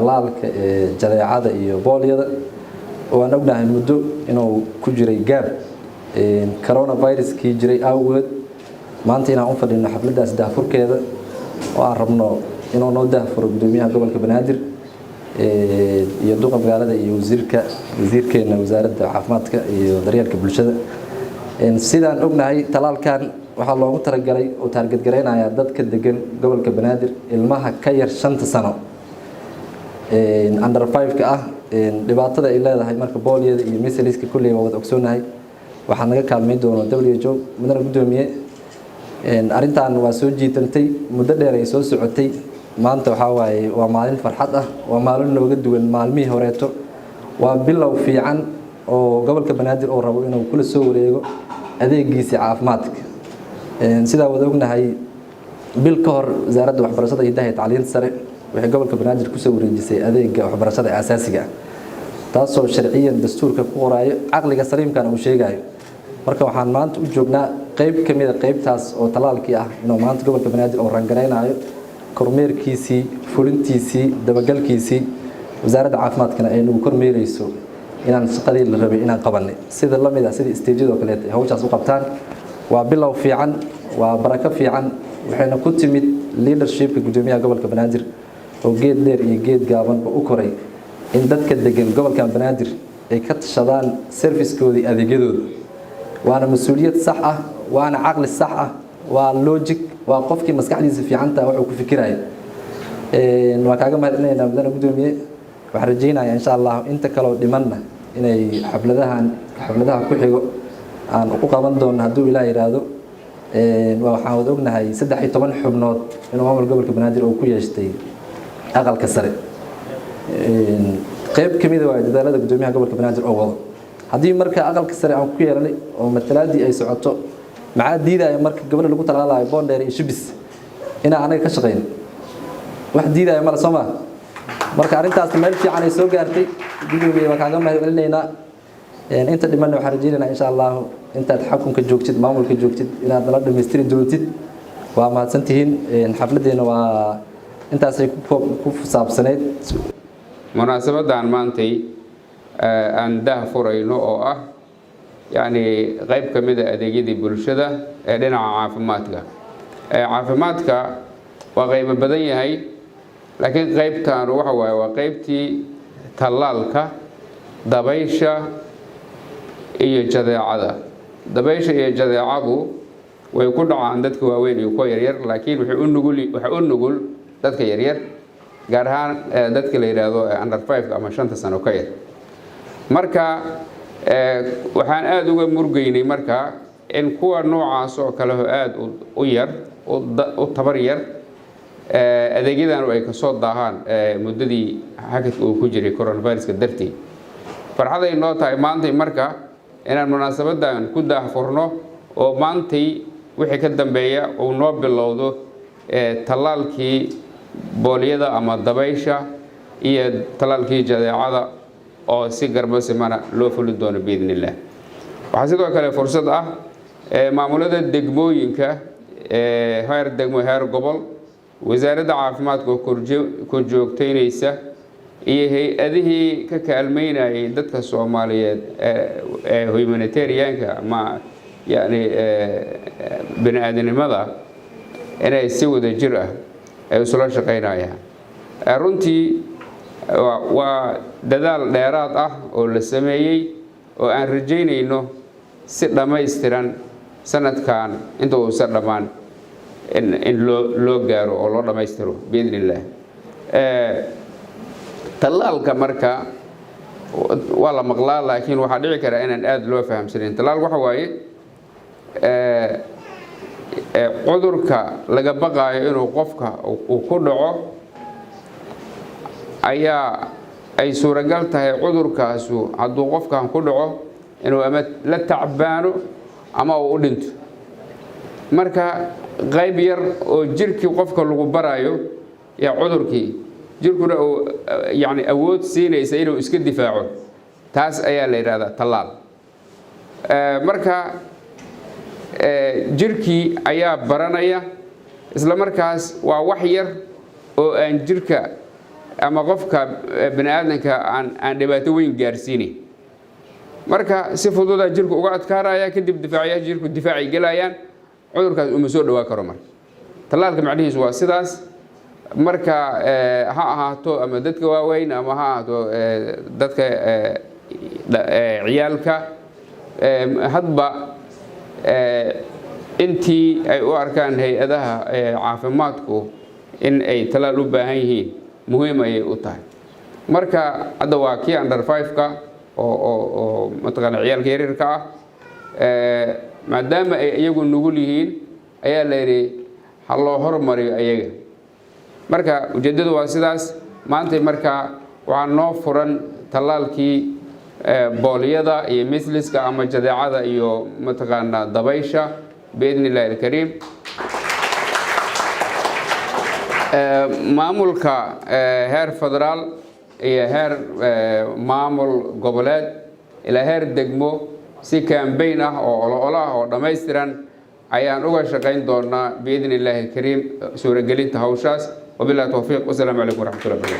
talaalka jadeecada iyo boolyada waan ognahay muddo inuu ku jiray gaab coronavirus kii jiray awgeed maanta inaan u fadhino xafladaas daafurkeeda oo aan rabno inuu noo daafuro gudoomiyaha gobolka Banaadir iyo duqa magaalada iyo wasiirkeena wasaaradda caafimaadka iyo daryeelka bulshada sidaan ognahay talaalkan waxa loogu talagalay oo target gareynaya dadka degan gobolka Banaadir ilmaha ka yar 5 sano under 5 ka ah dhibaatada ay leedahay marka booliyada iyo measleska kulliga wada ogsoonahay waxa naga kaalmeyn doona WHO mudana gudoomiye arintan waa soo jiitantay muddo dheer ay soo socotay maanta waxa waaye waa maalin farxad ah waa maalin nooga duwan maalmihii horeeto waa bilow fiican oo gobolka Banaadir oo rabo inuu kula soo wareego adeegiisa caafimaadka sida wada ognahay bil ka hor wasaaradda waxbarashada iyo tacliinta sare waxay gobolka Banaadir ku soo wareejisay adeega waxbarashada aasaasiga taasoo sharciyan dastuurka ku qoraayo aqliga saliimkan uu sheegayo marka waxaan maanta u joognaa qayb kamid ah qaybtaas oo talaalkii ah inuu maanta gobolka Banaadir oo rangareynayo kormeerkiisii fulintiisii dabagalkiisii wasaaradda caafimaadkana ay nagu kormeerayso inaan shaqadii la rabay inaan qabanay sida la mid ah sida stage-yada kale ay hawshaas u qabtaan waa bilow fiican waa barako fiican waxayna ku timid leadership gudoomiyaha gobolka Banaadir oo geed dheer iyo geed gaaban u koray in dadka degan gobolka Banaadir ay ka tashadaan service-koodii adeegyadooda waana mas'uuliyad sax ah waana aqli sax ah waa logic waa qofkii maskaxdiisa fiicanta wuxuu ku fikirayo waa kaaga mahadcelinaynaa mudane gudoomiye waxaan rajaynayaa insha Allah inta kale oo dhimanna inay xafladaha ku xigo aan u qaban doono hadduu Ilaahay yiraahdo waxaan wada ognahay 13 xubnood inuu maamul gobolka Banaadir uu ku yeeshtay aqalka sare qayb kamid ah dadaalada gudoomiyaha gobolka Banaadir oo wado haddii marka aqalka sare aan ku yeelanay oo matalaadii ay socoto maxaa diidaya marka gabadha lagu talaalayo boondheer iyo shibis ina anaga ka shaqeyn wax diidaya mala Soomaa marka arintaas meel fiican ay soo gaartay gudoomiye waa kaaga mahadcelinaynaa inta dhiman waxaan rajaynaynaa insha Allah intaad xukunka joogtid maamulka joogtid inaad la dhameystiri doontid waa mahadsantihiin xafladeena waa intaas ay ku saabsaneed munaasabadan maantay aan daahfurayno oo ah يعني qayb kamid ah adeegyadii bulshada ee dhinaca caafimaadka waa qayb badan yahay laakiin qaybtan waxa waaye waa qaybtii talaalka dabaysha iyo jadeecada way ku dhacaan dadka waaweyn iyo kuwa yaryar laakiin waxa u nugul dadka yaryar gaar ahaan dadka la yiraahdo under 5 ama 5 sano ka yar marka waxaan aad uga murgaynay marka in kuwa noocaas oo kale aad u yar u tabar yar adeegyadan ay ka soo daahaan muddadii xakadka uu ku jiray coronavirus-ka dartii farxaday noo tahay maanta marka inaan munaasabadan ku daahfurno oo maantay wixii ka dambeeya uu noo bilowdo talaalkii booliyada ama dabaysha iyo talaalkii jadeecada oo si garbo simana loo fulin doono biidnillah waxa sidoo kale fursad ah maamulada degmooyinka heer degmo heer gobol wasaaradda caafimaadka ku joogteynaysa iyo hay'adihii ka kaalmeynayay dadka Soomaaliyeed ee humanitarianka ama yani bini'aadanimada inay si wada jir ah ay isla shaqeynayaan runtii waa dadaal dheeraad ah oo la sameeyay oo aan rajaynayno si dhameystiran sanadkan inta uu soo dhamaan in loo gaaro oo loo dhameystiro biidnillah talaalka marka waa la maqlaa laakiin waxa dhici kara inaan aad loo fahamsanin talaal waxa waaye cudurka laga baqaayo inuu qofka uu ku dhaco ayaa ay suuragal tahay cudurkaasu hadduu qofkan ku dhaco inuu ama la tacbaano ama uu dhinto marka qayb yar oo jirkii qofka lagu barayo ya cudurkii jirkuna uu yani awood siinaysa inuu iska difaaco taas ayaa la yiraahdaa talaal marka jirkii ayaa baranaya isla markaas waa wax yar oo aan jirka ama qofka bini aadamka aan dhibaato weyn gaarsiinin marka si fudud jirku uga adkaaraya kadib difaaciyaasha jirku difaaci galayaan cudurkaas uma soo dhawaa karo marka talaalka macnihiisu waa sidaas marka ha ahaato ama dadka waaweyn ama ha ahaato dadka ciyaalka hadba intii ay u arkaan hay'adaha caafimaadku in ay talaal u baahan yihiin muhiim ayay u tahay marka hadda waa kii under 5ka oo mataqaana ciyaalka yaryarka ah maadaama ay iyagu nugul yihiin ayaa la yidhi ha loo hormariyo ayaga marka ujeeddadu waa sidaas maanta marka waxaa noo furan talaalkii booliyada iyo misliska ama jadeecada iyo mataqaana dabaysha biidni illaahi alkariim maamulka heer federaal iyo heer maamul goboleed ilaa heer degmo si campaign ah oo olo ah oo dhammaystiran ayaan uga shaqayn doonaa biidni illaahi alkariim suuragelinta hawshaas wabillahi tawfiiq wasalaamu calaykum waraxmatullahi wabarakatuh